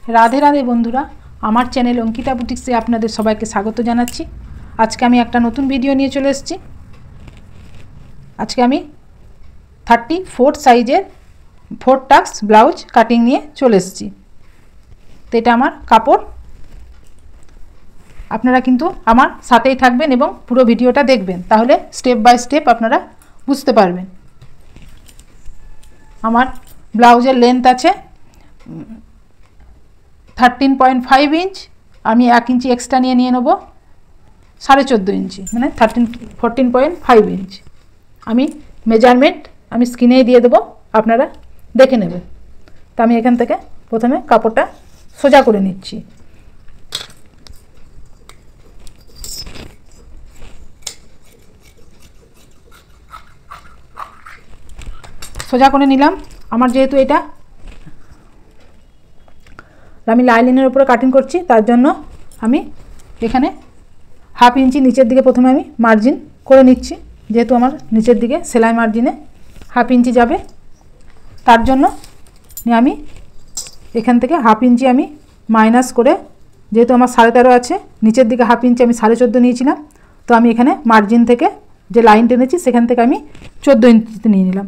राधे राधे बंधुरा आमार चैनल अंकिता बुटिक्से आपनादेर सबाइके स्वागत जानाच्छि। आज के आमी एकटा नतून भिडियो निये चले एसेछि। आज के आमी 34 साइजेर 4 टाक्स ब्लाउज काटिंग निये चले एसेछि। तो एटा आमार कापड़। आपनारा किन्तु आमार साथेई थाकबेन एबं पुरो भिडियोटा देखबेन, ताहले स्टेप बाई स्टेप आपनारा बुझते पारबेन। आमार ब्लाउजेर लेंथ आछे 13.5 इंच। आमी 1 इंची एक्सट्रा निये नेब 14.5 इंची माने 14.5 इंच। आमी मेजारमेंट आमी स्क्रिने दिए देब, आपनारा देखे नेबेन। तो आमी एखान थेके प्रथमे कापड़टा सोजा करे निচ্ছি। सोजा करे निलाम। आमार जेहेतु एटा आमी लाइनिंगेर उपरे काटिंग करছি, तार জন্য আমি এখানে हाफ इंची नीचेर दिके प्रथमे आमी मार्जिन करे निচ্ছি। जेहेतु आमार नीचेर दिके सेलाई मार्जिने हाफ इंची जाबे, तार জন্য आमी एखान থেকে हाफ इंची आमी माइनास करे, जेहेतु आमार 13.5 আছে, नीचेर दिके हाफ इंची आमी 14.5 নিয়েছিলাম। तो आमी एखाने मार्जिन থেকে যে লাইন টেনেছি সেখান থেকে আমি 14 इंची নিয়ে নিলাম।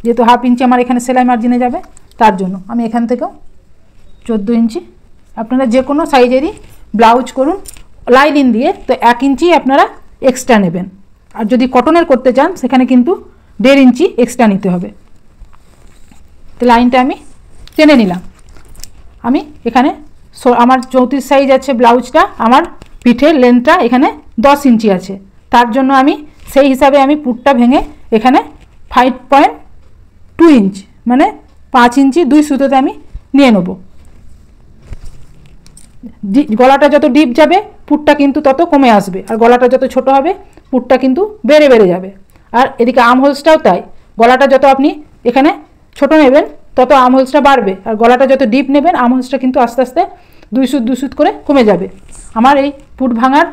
যেহেতু हाफ इंची आमार एखाने सेलाई मार्जिने जाबे, तार জন্য আমি এখান থেকেও 14 इंची। আপনারা যে কোনো সাইজেরই ব্লাউজ করুন লাইনিং দিয়ে, তো 1 इंची আপনারা এক্সট্রা নেবেন। আর যদি কটনের করতে চান সেখানে কিন্তু 1.5 इंची এক্সট্রা নিতে হবে। তো লাইনটা আমি টেনে নিলাম। আমি এখানে আমার 34 সাইজ আছে ব্লাউজটা, আমার পিঠের লেন্থটা এখানে 10 इंची আছে, তার জন্য আমি সেই হিসাবে আমি পুটটা ভেঙে এখানে 5.2 इंच মানে 5 इंची 2 সুতোতে আমি নিয়ে নেব। গলাটা যত ডিপ যাবে পুটটা কিন্তু তত কমে আসবে, আর গলাটা যত ছোট হবে পুটটা কিন্তু বেড়ে বেড়ে যাবে। আর এদিকে আর্ম হোলসটাও তাই, গলাটা যত আপনি এখানে ছোট নেবেন তত আর্ম হোলসটা বাড়বে, আর গলাটা যত ডিপ নেবেন আর্ম হোলসটা কিন্তু আস্তে আস্তে 2 সুত করে কমে যাবে। আমার এই পুট ভাঙার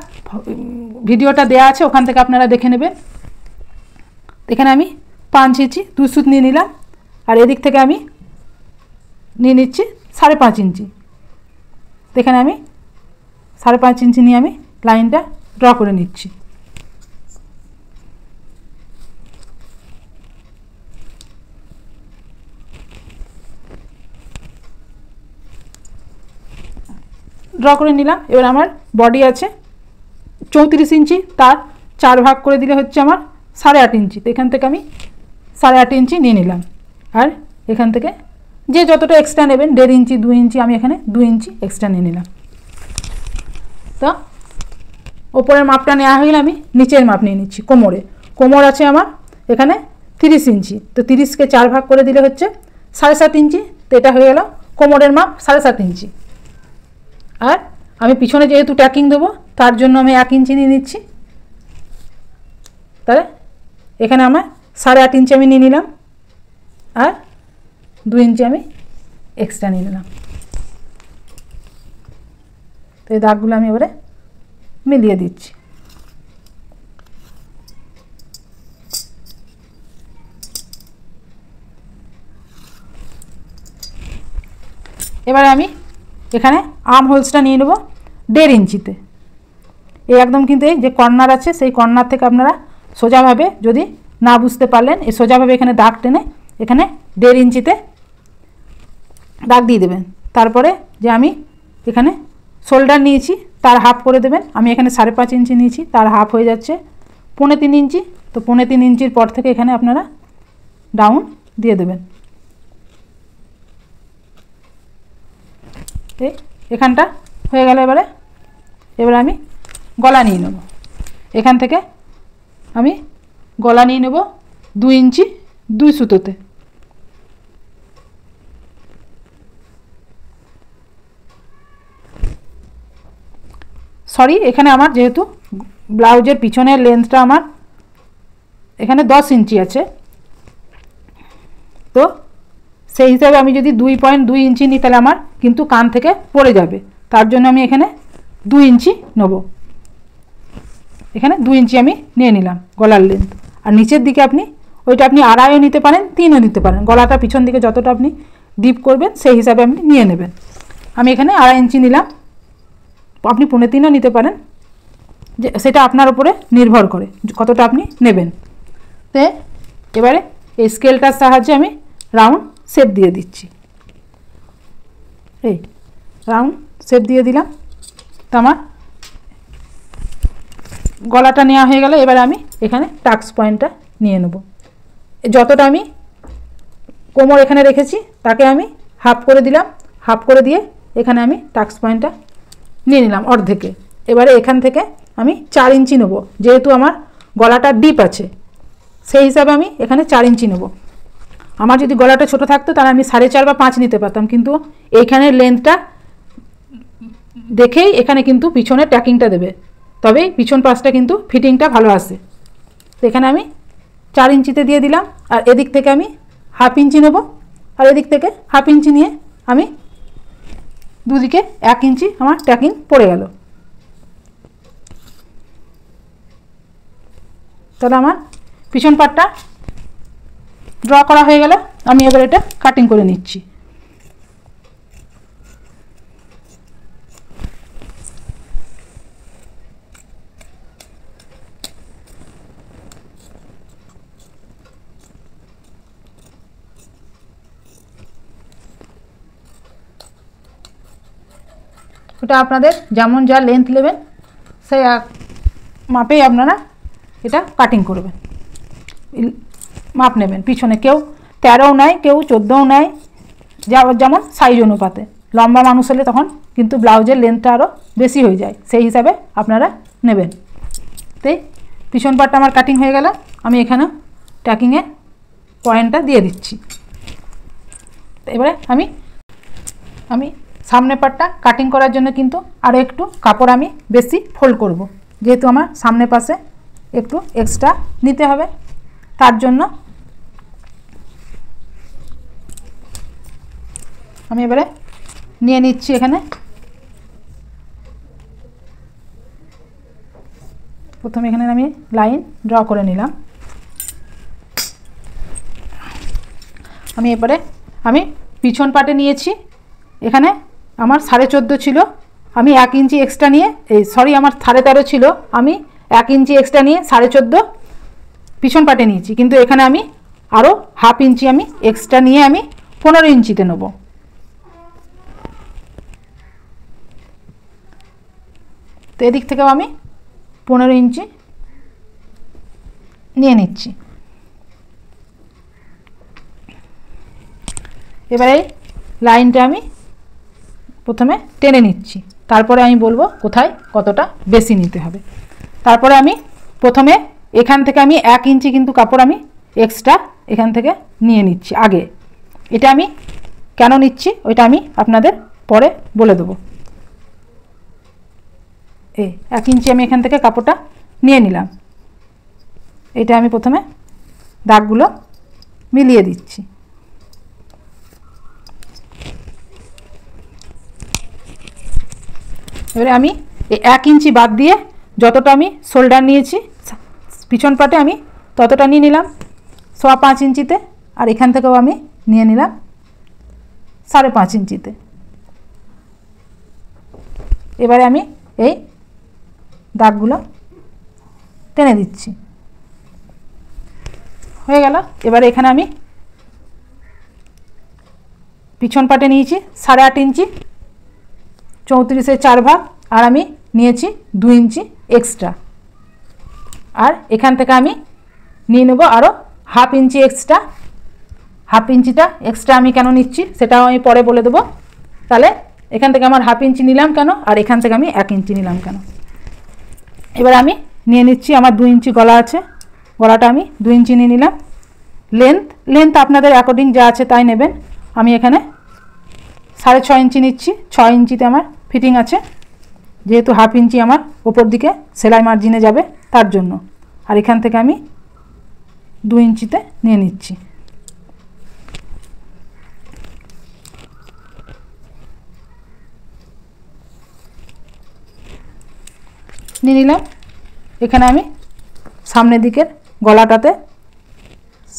ভিডিওটা দেয়া আছে, ওখান থেকে আপনারা দেখে নেবেন। এখানে আমি 5 इंची 2 সুত নিয়ে নিলাম, আর এদিক থেকে আমি নিয়ে নিচ্ছি 5.5 इंची। এখানে আমি 5.5 इंची নিয়ে আমি লাইনটা ড্র করে নিচ্ছি। ড্র করে নিলাম। এবার আমার বডি আছে 34 इंची, তার 4 ভাগ করে দিলে হচ্ছে আমার 8.5 इंची। তো এখান থেকে আমি 8.5 इंची নিয়ে নিলাম, আর এখান থেকে যে যতটা এক্সট্রা নেবেন 1.5 इंची 2 इंची আমি এখানে 2 इंची এক্সট্রা নিয়ে নিলাম। তো ওপরের মাপটা নেওয়া হয়ে গেলে আমি নিচের মাপ নিয়ে নিচ্ছি। কোমর আছে আমার এখানে 30 इंची, তো 30কে 4 ভাগ করে দিলে হচ্ছে 7.5 इंची। তো এটা হয়ে গেল কোমরের মাপ 7.5 इंची। আর আমি পিছনে যেহেতু ট্যাকিং দেবো তার জন্য আমি 1 इंची নিয়ে নিচ্ছি। তাহলে এখানে আমার 8.5 इंची আমি নিয়ে নিলাম, আর 2 इंची আমি এক্সট্রা নিয়ে নিলাম। তো এই দাগগুলো আমি এবারে মিলিয়ে দিচ্ছি। এবারে আমি এখানে আর্ম হোলসটা নিয়ে নেব 1.5 इंचीতে। এই একদম কিন্তু এই যে কর্নার আছে সেই কর্নার থেকে আপনারা সোজাভাবে, যদি না বুঝতে পারলেন, এই সোজাভাবে এখানে দাগ টেনে এখানে 1.5 इंचीতে দাগ দিয়ে দেবেন। তারপরে যে আমি এখানে শোল্ডার নিয়েছি তার হাফ করে দেবেন। আমি এখানে 5.5 इंची নিয়েছি, তার হাফ হয়ে যাচ্ছে 3.5 इंची। তো 3.5 इंचिর পর থেকে এখানে আপনারা ডাউন দিয়ে দেবেন। এখানটা হয়ে গেল। এবারে আমি গলা নিয়ে নেব। এখান থেকে আমি গলা নিয়ে নেব 2 इंची 2 সুতোতে। সরি, এখানে আমার যেহেতু ব্লাউজের পিছনের লেন্থটা আমার এখানে 10 इंची আছে, তো সেই হিসাবে আমি যদি 2.2 इंची নিই তাহলে আমার কিন্তু কান থেকে পড়ে যাবে। তার জন্য আমি এখানে 2 इंची নেব। এখানে 2 इंची আমি নিয়ে নিলাম গলার লেন্থ। আর নিচের দিকে আপনি ওইটা আপনি 2.5 নিতে পারেন, 3ও নিতে পারেন। গলাটা পিছন দিকে যতটা আপনি ডিপ করবেন সেই হিসাবে আপনি নিয়ে নেবেন। আমি এখানে 2.5 ইঞ্চি নিলাম, আপনি 3.25 নিতে পারেন, যে সেটা আপনার উপরে নির্ভর করে কতটা আপনি নেবেন। তো এবারে এই স্কেলটার সাহায্যে আমি রাউন্ড শেপ দিয়ে দিচ্ছি। এই রাউন্ড শেপ দিয়ে দিলাম। তো আমার গলাটা নেওয়া হয়ে গেল। এবারে আমি এখানে টাক্স পয়েন্টটা নিয়ে নেব। যতটা আমি কোমর এখানে রেখেছি তাকে আমি হাফ করে দিলাম, হাফ করে দিয়ে এখানে আমি টাক্স পয়েন্টটা নিয়ে নিলাম অর্ধেকে। এবারে এখান থেকে আমি 4 ইঞ্চি নেব, যেহেতু আমার গলাটা ডিপ আছে সেই হিসাবে আমি এখানে 4 ইঞ্চি নেব। আমার যদি গলাটা ছোট থাকতো তাহলে আমি 4.5 বা 5 নিতে পারতাম, কিন্তু এইখানের লেন্থটা দেখেই এখানে কিন্তু পিছনের ট্যাকিংটা দেবে, তবে পিছন পাশটা কিন্তু ফিটিংটা ভালো আসে। তো এখানে আমি 4 ইঞ্চিতে দিয়ে দিলাম, আর এদিক থেকে আমি হাফ ইঞ্চি নেব, আর এদিক থেকে হাফ ইঞ্চি নিয়ে আমি দুদিকে 1 ইঞ্চি আমার ট্যাকিং পড়ে গেল। তাহলে আমার পিছন পাটটা ড্র করা হয়ে গেল। আমি এবার এটা কাটিং করে নিচ্ছি। ওটা আপনাদের যেমন যা লেন্থ নেবেন সেই মাপেই আপনারা এটা কাটিং করবেন, মাপ নেবেন। পিছনে কেউ 13ও নেয়, কেউ 14ও নেয়, যেমন সাইজ অনুপাতে। লম্বা মানুষ হলে তখন কিন্তু ব্লাউজের লেন্থটা আরও বেশি হয়ে যায়, সেই হিসাবে আপনারা নেবেন। তাই পিছন পাটটা আমার কাটিং হয়ে গেল। আমি এখানে ট্যাকিংয়ে পয়েন্টটা দিয়ে দিচ্ছি। এবারে আমি সামনে পাটটা কাটিং করার জন্য কিন্তু আরও একটু কাপড় আমি বেশি ফোল্ড করব, যেহেতু আমার সামনে পাশে একটু এক্সট্রা নিতে হবে। তার জন্য আমি এবারে নিয়ে নিচ্ছি। এখানে প্রথমে এখানে আমি লাইন ড্র করে নিলাম। আমি এবারে পিছন পাটে নিয়েছি, এখানে আমার 14.5 ছিল, আমি 1 ইঞ্চি এক্সট্রা নিয়ে আমার 13.5 ছিল, আমি 1 ইঞ্চি এক্সট্রা নিয়ে 14.5 পিছন পাটে নিয়েছি, কিন্তু এখানে আমি আরও হাফ ইঞ্চি আমি এক্সট্রা নিয়ে আমি 15 ইঞ্চিতে নেব। তো এদিক থেকেও আমি 15 ইঞ্চি নিয়ে নিচ্ছি। এবারে লাইনটা আমি প্রথমে টেনে নিচ্ছি, তারপরে আমি বলবো কোথায় কতটা বেশি নিতে হবে। তারপরে আমি প্রথমে এখান থেকে আমি 1 ইঞ্চি কিন্তু কাপড় আমি এক্সট্রা এখান থেকে নিয়ে নিচ্ছি আগে। এটা আমি কেন নিচ্ছি ওইটা আমি আপনাদের পরে বলে দেবো। 1 ইঞ্চি আমি এখান থেকে কাপড়টা নিয়ে নিলাম। এটা আমি প্রথমে দাগগুলো মিলিয়ে দিচ্ছি। এবারে আমি এই 1 ইঞ্চি বাদ দিয়ে যতটা আমি শোল্ডার নিয়েছি পিছন পাটে আমি ততটা নিয়ে নিলাম 5.25 ইঞ্চিতে, আর এখান থেকেও আমি নিয়ে নিলাম 5.5 ইঞ্চিতে। এবারে আমি এই দাগগুলো টেনে দিচ্ছি, হয়ে গেল। এবারে এখানে আমি পিছন পাটে নিয়েছি 8.5 ইঞ্চি, 34-এর 4 ভাগ, আর আমি নিয়েছি 2 ইঞ্চি এক্সট্রা, আর এখান থেকে আমি নিয়ে নেব আরও হাফ ইঞ্চি এক্সট্রা। হাফ ইঞ্চিটা এক্সট্রা আমি কেন নিচ্ছি সেটাও আমি পরে বলে দেবো। তাহলে এখান থেকে আমার হাফ ইঞ্চি নিলাম কেন, আর এখান থেকে আমি 1 ইঞ্চি নিলাম কেন। এবার আমি নিয়ে নিচ্ছি, আমার 2 ইঞ্চি গলা আছে, গলাটা আমি 2 ইঞ্চি নিয়ে নিলাম। লেন্থ আপনাদের অ্যাকর্ডিং যা আছে তাই নেবেন। আমি এখানে 6.5 ইঞ্চি নিচ্ছি, 6 ইঞ্চিতে আমার ফিটিং আছে, যেহেতু হাফ ইঞ্চি আমার ওপর দিকে সেলাই মার্জিনে যাবে তার জন্য। আর এখান থেকে আমি 2 ইঞ্চিতে নিয়ে নিচ্ছি। নিয়ে নিলাম। এখানে আমি সামনের দিকের গলাটাতে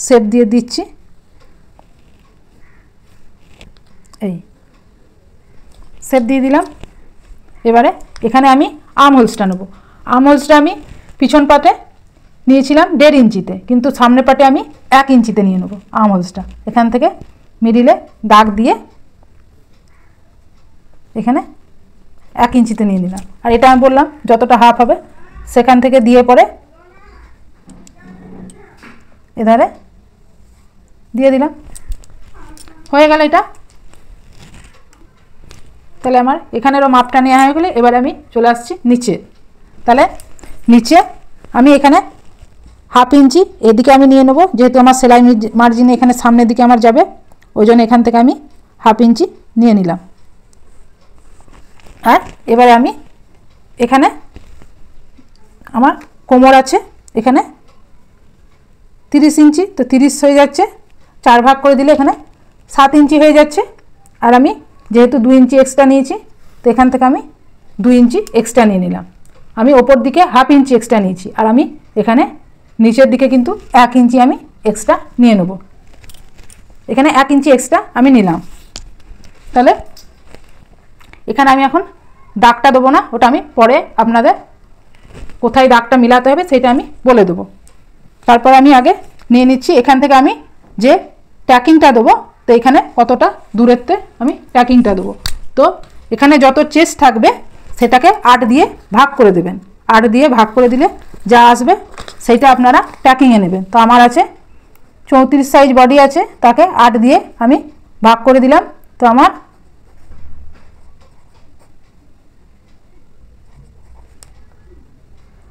শেপ দিয়ে দিচ্ছি। এই সেপ দিয়ে দিলাম। এবারে এখানে আমি আর্ম হোলসটা নেব। আর্ম হোলসটা আমি পিছন পাটে নিয়েছিলাম 1.5 ইঞ্চিতে, কিন্তু সামনে পাটে আমি 1 ইঞ্চিতে নিয়ে নেব আর্ম হোলসটা। এখান থেকে মিডিলে দাগ দিয়ে এখানে 1 ইঞ্চিতে নিয়ে নিলাম। আর এটা আমি বললাম যতটা হাফ হবে সেখান থেকে দিয়ে পরে এধারে দিয়ে দিলাম। হয়ে গেল এটা। তাহলে আমার এখানেরও মাপটা নেওয়া হয়ে গেলে এবার আমি চলে আসছি নিচে। তাহলে নিচে আমি এখানে 1/2 ইঞ্চি এদিকে আমি নিয়ে নেব, যেহেতু আমার সেলাই মার্জিনে এখানে সামনের দিকে আমার যাবে, ওই জন্য এখান থেকে আমি 1/2 ইঞ্চি নিয়ে নিলাম। আর এবারে আমি এখানে আমার কোমর আছে এখানে 30 ইঞ্চি, তো 30 হয়ে যাচ্ছে, 4 ভাগ করে দিলে এখানে 7 ইঞ্চি হয়ে যাচ্ছে। আর আমি যেহেতু 2 ইঞ্চি এক্সট্রা নিয়েছি, তো এখান থেকে আমি 2 ইঞ্চি এক্সট্রা নিয়ে নিলাম। আমি ওপর দিকে 1/2 ইঞ্চি এক্সট্রা নিয়েছি, আর আমি এখানে নিচের দিকে কিন্তু 1 ইঞ্চি আমি এক্সট্রা নিয়ে নেব। এখানে 1 ইঞ্চি এক্সট্রা আমি নিলাম। তাহলে এখানে আমি এখন দাগটা দেবো না, ওটা আমি পরে আপনাদের কোথায় দাগটা মিলাতে হবে সেটা আমি বলে দেবো। তারপর আমি আগে নিয়ে নিচ্ছি এখান থেকে আমি যে ট্যাকিংটা দেবো, তো এখানে কতটা দূরত্বে আমি ট্যাকিংটা দেবো। তো এখানে যত চেস্ট থাকবে সেটাকে 8 দিয়ে ভাগ করে দেবেন। 8 দিয়ে ভাগ করে দিলে যা আসবে সেইটা আপনারা ট্যাকিংয়ে নেবেন। তো আমার আছে 34 সাইজ বডি আছে, তাকে 8 দিয়ে আমি ভাগ করে দিলাম। তো আমার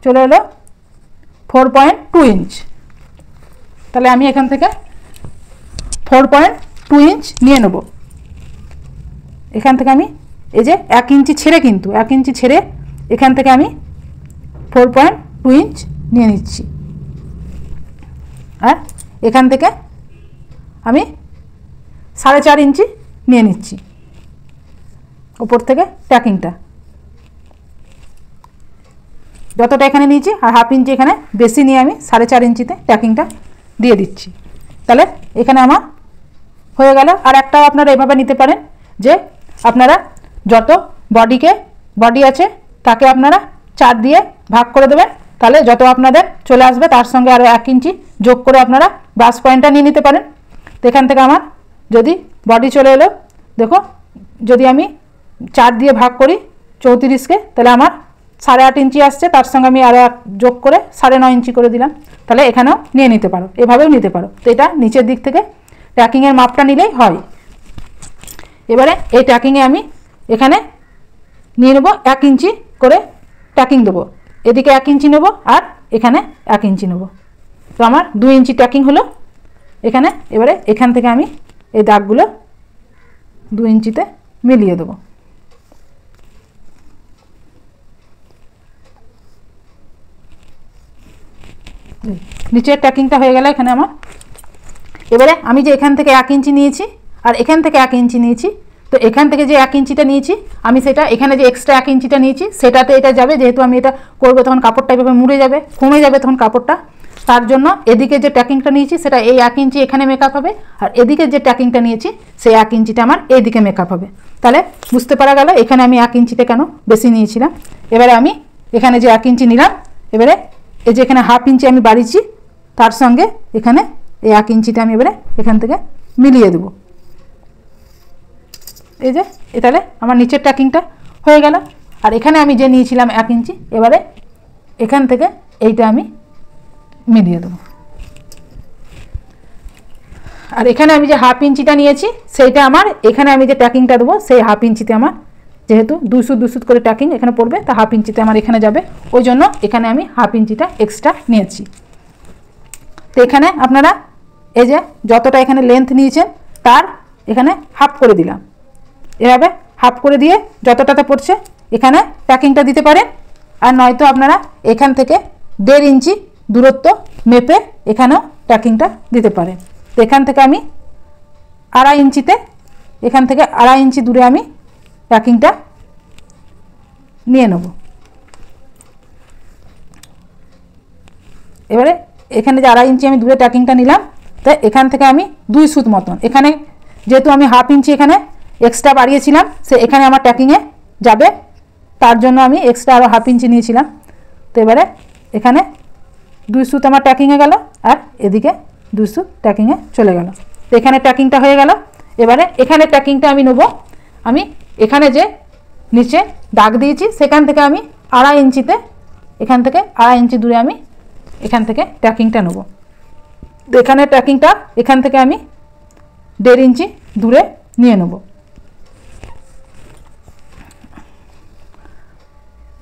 চলে এলো 4.2 ইঞ্চ। তাহলে আমি এখান থেকে 4.2 ইঞ্চ নিয়ে নেব। এখান থেকে আমি এই যে 1 ইঞ্চি ছেড়ে, কিন্তু 1 ইঞ্চি ছেড়ে এখান থেকে আমি 4.2 ইঞ্চ নিয়ে নিচ্ছি। আর এখান থেকে আমি 4.5 ইঞ্চি নিয়ে নিচ্ছি ওপর থেকে ট্যাকিংটা। যতটা এখানে নিয়েছি আর 1/2 ইঞ্চি এখানে বেশি নিয়ে আমি 4.5 ইঞ্চিতে ট্যাকিংটা দিয়ে দিচ্ছি। তাহলে এখানে আমার হয়ে গেল। আর একটাও আপনারা এভাবে নিতে পারেন যে আপনারা যত বডি আছে তাকে আপনারা 4 দিয়ে ভাগ করে দেবেন, তাহলে যত আপনাদের চলে আসবে তার সঙ্গে আরও 1 ইঞ্চি যোগ করে আপনারা ব্রাশ পয়েন্টটা নিয়ে নিতে পারেন। তো এখান থেকে আমার যদি বডি চলে এলো, দেখো যদি আমি 4 দিয়ে ভাগ করি 34কে, তাহলে আমার 8.5 ইঞ্চি আসছে, তার সঙ্গে আমি আরও যোগ করে 9.5 ইঞ্চি করে দিলাম। তাহলে এখানেও নিয়ে নিতে পারো, এভাবেও নিতে পারো। তো এটা নিচের দিক থেকে ট্যাকিংয়ের মাপটা নিলেই হয়। এবারে এই ট্যাকিংয়ে আমি এখানে নিয়ে নেব 1 ইঞ্চি করে ট্যাকিং দেবো। এদিকে 1 ইঞ্চি নেব আর এখানে 1 ইঞ্চি নেব। তো আমার 2 ইঞ্চি ট্যাকিং হলো এখানে। এবারে এখান থেকে আমি এই দাগগুলো 2 ইঞ্চিতে মিলিয়ে দেবো। নিচের ট্যাকিংটা হয়ে গেল এখানে আমার। এবারে আমি যে এখান থেকে 1 ইঞ্চি নিয়েছি আর এখান থেকে 1 ইঞ্চি নিয়েছি, তো এখান থেকে যে 1 ইঞ্চিটা নিয়েছি আমি সেটা এখানে যে এক্সট্রা 1 ইঞ্চিটা নিয়েছি সেটাতে এটা যাবে। যেহেতু আমি এটা করবো তখন কাপড়টা এভাবে মুড়ে যাবে, কমে যাবে তখন কাপড়টা। তার জন্য এদিকে যে ট্যাকিংটা নিয়েছি সেটা এই 1 ইঞ্চি এখানে মেকআপ হবে, আর এদিকে যে ট্যাকিংটা নিয়েছি সেই 1 ইঞ্চিটা আমার এইদিকে মেকআপ হবে। তাহলে বুঝতে পারা গেল এখানে আমি 1 ইঞ্চিতে কেন বেশি নিয়েছিলাম। এবারে আমি এখানে যে 1 ইঞ্চি নিলাম, এবারে এই যে এখানে 1/2 ইঞ্চি আমি বাড়িয়েছি, তার সঙ্গে এখানে এই 1 ইঞ্চিটা আমি এবারে এখান থেকে মিলিয়ে দেবো। এই যে তাহলে আমার নিচের ট্যাকিংটা হয়ে গেল। আর এখানে আমি যে নিয়েছিলাম 1 ইঞ্চি, এবারে এখান থেকে এইটা আমি মিলিয়ে দেবো। আর এখানে আমি যে 1/2 ইঞ্চিটা নিয়েছি সেইটা আমার এখানে আমি যে ট্যাকিংটা দেবো সেই 1/2 ইঞ্চিতে আমার যেহেতু 200 করে ট্যাকিং এখানে পড়বে, তা 1/2 ইঞ্চিতে আমার এখানে যাবে, ওই জন্য এখানে আমি 1/2 ইঞ্চিটা এক্সট্রা নিয়েছি। তো এখানে আপনারা এই যে যতটা এখানে লেন্থ নিয়েছেন তার এখানে হাফ করে দিলাম। এভাবে হাফ করে দিয়ে যতটাতে পড়ছে এখানে ট্যাকিংটা দিতে পারেন। আর নয়তো আপনারা এখান থেকে 1.5 ইঞ্চি দূরত্ব মেপে এখানেও ট্যাকিংটা দিতে পারেন। তো এখান থেকে আমি 2.5 ইঞ্চিতে এখান থেকে 2.5 ইঞ্চি দূরে আমি ট্যাকিংটা নিয়ে নেব। এবারে এখানে যে 2.5 ইঞ্চি আমি দূরে ট্যাকিংটা নিলাম, তো এখান থেকে আমি 2 সুত মতন, এখানে যেহেতু আমি 1/2 ইঞ্চি এখানে এক্সট্রা বাড়িয়েছিলাম সে এখানে আমার ট্যাকিংয়ে যাবে, তার জন্য আমি এক্সট্রা আরও হাফ ইঞ্চি নিয়েছিলাম। তো এবারে এখানে 2 সুত আমার ট্যাকিংয়ে গেল আর এদিকে 2 সুত ট্যাকিংয়ে চলে গেল। তো এখানে ট্যাকিংটা হয়ে গেল। এবারে এখানে ট্যাকিংটা আমি নেব, আমি এখানে যে নিচে দাগ দিয়েছি সেখান থেকে আমি 2.5 ইঞ্চিতে, এখান থেকে 2.5 ইঞ্চি দূরে আমি এখান থেকে ট্যাকিংটা নেব। তো এখানে ট্যাকিংটা এখান থেকে আমি 1.5 ইঞ্চি দূরে নিয়ে নেব।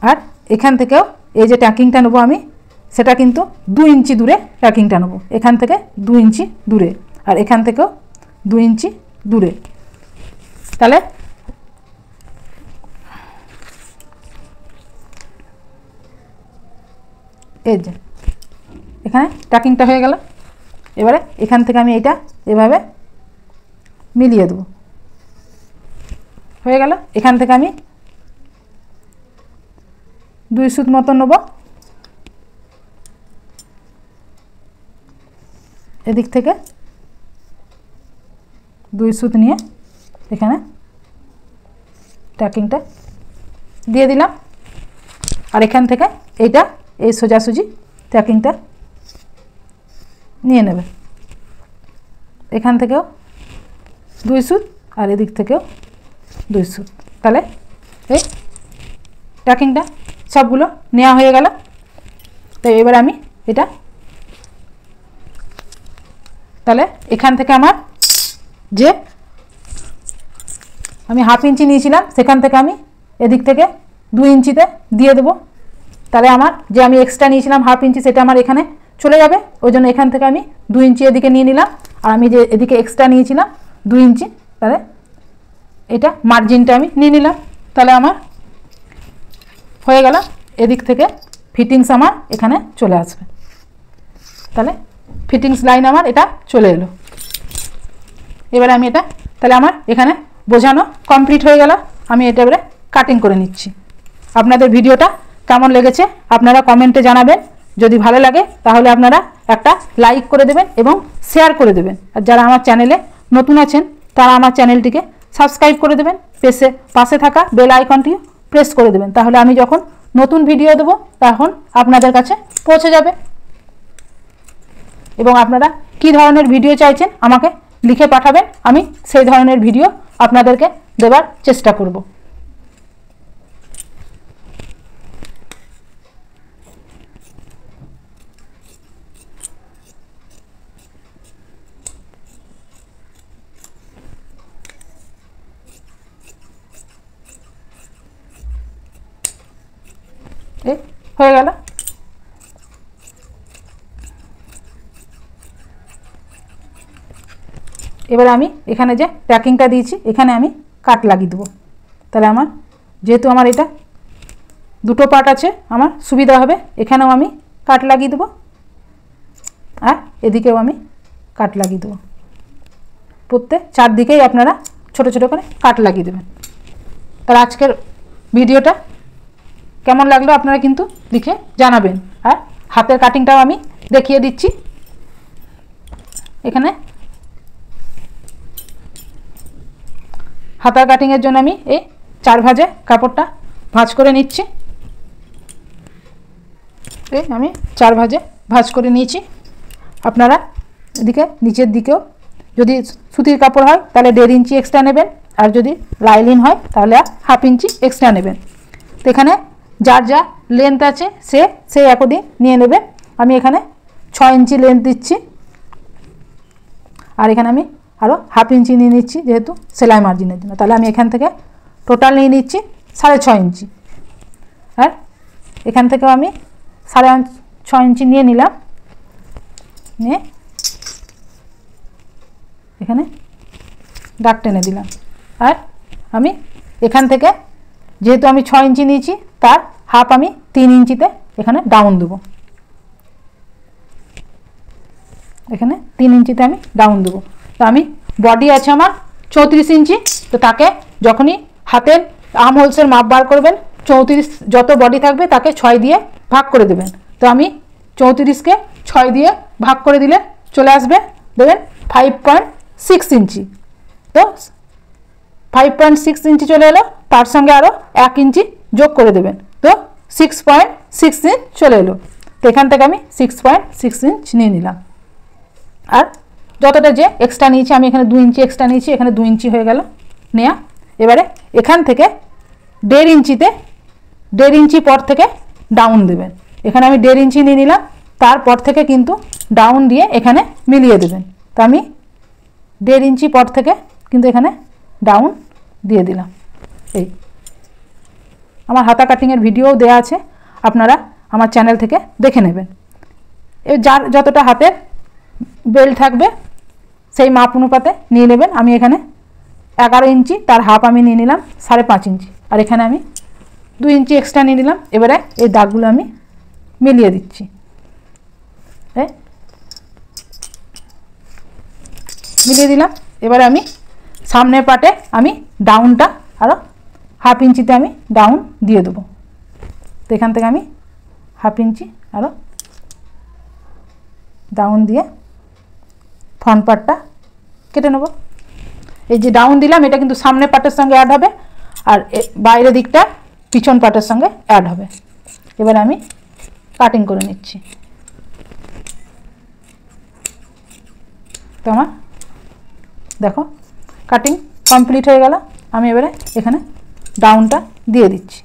আর এখান থেকেও এই যে ট্যাকিংটা নেব আমি, সেটা কিন্তু 2 ইঞ্চি দূরে ট্যাকিংটা নেব, এখান থেকে 2 ইঞ্চি দূরে, আর এখান থেকেও 2 ইঞ্চি দূরে। তাহলে এই যে এখানে ট্যাকিংটা হয়ে গেল। এবারে এখান থেকে আমি এইটা এভাবে মিলিয়ে দেব, হয়ে গেল। এখান থেকে আমি 2 সুত মতো নেব, এদিক থেকে 2 সুত নিয়ে এখানে ট্যাকিংটা দিয়ে দিলাম। আর এখান থেকে এইটা এই সোজাসুজি ট্যাকিংটা নিয়ে নেবে, এখান থেকেও 2 সুত আর এদিক থেকেও 2 সুত। তাহলে এই ট্যাকিংটা সবগুলো নেওয়া হয়ে গেল। তো এবার আমি এটা, তাহলে এখান থেকে আমার যে আমি হাফ ইঞ্চি নিয়েছিলাম সেখান থেকে আমি এদিক থেকে 2 ইঞ্চিতে দিয়ে দেবো। তাহলে আমার যে আমি এক্সট্রা নিয়েছিলাম হাফ ইঞ্চি সেটা আমার এখানে চলে যাবে, ওই জন্য এখান থেকে আমি 2 ইঞ্চি এদিকে নিয়ে নিলাম। আর আমি যে এদিকে এক্সট্রা নিয়েছিলাম 2 ইঞ্চি, তাহলে এটা মার্জিনটা আমি নিয়ে নিলাম। তাহলে আমার হয়ে গেল, এদিক থেকে ফিটিংস আমার এখানে চলে আসবে। তাহলে ফিটিংস লাইন আমার এটা চলে এলো। এবারে আমি এটা, তাহলে আমার এখানে বোঝানো কমপ্লিট হয়ে গেল। আমি এটা এবারে কাটিং করে নিচ্ছি। আপনাদের ভিডিওটা কেমন লেগেছে আপনারা কমেন্টে জানাবেন। যদি ভালো লাগে তাহলে আপনারা একটা লাইক করে দেবেন এবং শেয়ার করে দেবেন। আর যারা আমার চ্যানেলে নতুন আছেন তারা আমার চ্যানেলটিকে সাবস্ক্রাইব করে দেবেন, পাশে থাকা বেল আইকনটিও প্রেস করে দেবেন, তাহলে আমি যখন নতুন ভিডিও দেব তখন আপনাদের কাছে পৌঁছে যাবে। এবং আপনারা কি ধরনের ভিডিও চাইছেন আমাকে লিখে পাঠাবেন, আমি সেই ধরনের ভিডিও আপনাদেরকে দেওয়ার চেষ্টা করব। এই হয়ে গেল। এবারে আমি এখানে যে প্যাকিংটা দিয়েছি এখানে আমি কাট লাগিয়ে দেবো। তাহলে আমার যেহেতু আমার এটা দুটো পার্ট আছে আমার সুবিধা হবে, এখানেও আমি কাট লাগিয়ে দেবো আর এদিকেও আমি কাট লাগিয়ে দেবো। প্রত্যেক চারদিকেই আপনারা ছোট ছোট করে কাট লাগিয়ে দেবেন। তাহলে আজকের ভিডিওটা কেমন লাগলো আপনারা কিন্তু লিখে জানাবেন। আর হাতের কাটিংটাও আমি দেখিয়ে দিচ্ছি। এখানে হাতার কাটিংয়ের জন্য আমি এই 4 ভাঁজে কাপড়টা ভাঁজ করে নিচ্ছি। এই আমি 4 ভাঁজে ভাঁজ করে নিয়েছি। আপনারা এদিকে নিচের দিকেও যদি সুতির কাপড় হয় তাহলে 1.5 ইঞ্চি এক্সট্রা নেবেন, আর যদি লাইলিন হয় তাহলে হাফ ইঞ্চি এক্সট্রা নেবেন। তো এখানে যার যা লেন্থ আছে সেই অ্যাকর্ডিং নিয়ে নেবে। আমি এখানে 6 ইঞ্চি লেন্থ দিচ্ছি, আর এখানে আমি আরও হাফ ইঞ্চি নিয়ে নিচ্ছি যেহেতু সেলাই মার্জিনের জন্য। তাহলে আমি এখান থেকে টোটাল নিয়ে নিচ্ছি 6.5 ইঞ্চি, আর এখান থেকেও আমি 6.5 ইঞ্চি নিয়ে নিলাম। নিয়ে এখানে দাগ টেনে দিলাম। আর আমি এখান থেকে যেহেতু আমি 6 ইঞ্চি নিয়েছি তার হাফ আমি 3 ইঞ্চিতে এখানে ডাউন দেবো। এখানে 3 ইঞ্চিতে আমি ডাউন দেবো। তো আমি বডি আছে আমার 34 ইঞ্চি, তো তাকে যখনই হাতের আর্ম হোলসের মাপ বার করবেন 34 যত বডি থাকবে তাকে 6 দিয়ে ভাগ করে দেবেন। তো আমি 34কে 6 দিয়ে ভাগ করে দিলে চলে আসবে দেবেন 5.6 ইঞ্চি। তো 5.6 ইঞ্চি চলে এলো, তার সঙ্গে আরও 1 ইঞ্চি যোগ করে দেবেন, তো 6.6 ইঞ্চ চলে এলো। তো এখান থেকে আমি 6.6 ইঞ্চ নিয়ে নিলাম। আর যতটা যে এক্সট্রা নিয়েছি, আমি এখানে 2 ইঞ্চি এক্সট্রা নিয়েছি, এখানে 2 ইঞ্চি হয়ে গেল নেওয়া। এবারে এখান থেকে 1.5 ইঞ্চিতে 1.5 ইঞ্চি পর থেকে ডাউন দেবেন। এখানে আমি 1.5 ইঞ্চি নিয়ে নিলাম, তারপর থেকে কিন্তু ডাউন দিয়ে এখানে মিলিয়ে দেবেন। তো আমি 1.5 ইঞ্চি পর থেকে কিন্তু এখানে ডাউন দিয়ে দিলাম। এই আমার হাতা কাটিংয়ের ভিডিও দেওয়া আছে, আপনারা আমার চ্যানেল থেকে দেখে নেবেন। যার যতটা হাতের বেল্ট থাকবে সেই মাপ অনুপাতে নিয়ে নেবেন। আমি এখানে 11 ইঞ্চি, তার হাফ আমি নিয়ে নিলাম 5.5 ইঞ্চি, আর এখানে আমি 2 ইঞ্চি এক্সট্রা নিয়ে নিলাম। এবারে এই দাগগুলো আমি মিলিয়ে দিচ্ছি। মিলিয়ে দিলাম। এবারে আমি সামনের পাটে আমি ডাউনটা আরও 1/2 ইঞ্চিতে আমি ডাউন দিয়ে দেবো। তো এখান থেকে আমি 1/2 ইঞ্চি আরও ডাউন দিয়ে ফ্রন্ট পার্টটা কেটে নেব। এই যে ডাউন দিলাম, এটা কিন্তু সামনের পার্টের সঙ্গে অ্যাড হবে, আর বাইরের দিকটা পিছন পার্টের সঙ্গে অ্যাড হবে। এবার আমি কাটিং করে নিচ্ছি। তো আমার দেখো কাটিং কমপ্লিট হয়ে গেল। আমি এবারে এখানে ডাউনটা দিয়ে দিচ্ছি।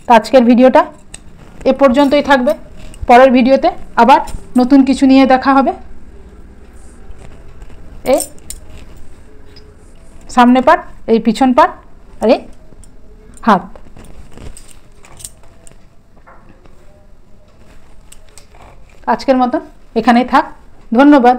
তো আজকের ভিডিওটা এ পর্যন্তই থাকবে। পরের ভিডিওতে আবার নতুন কিছু নিয়ে দেখা হবে। এই সামনে পার্ট, এই পিছন পার্ট, আর এই হাত। আজকের মতন এখানেই থাক। ধন্যবাদ।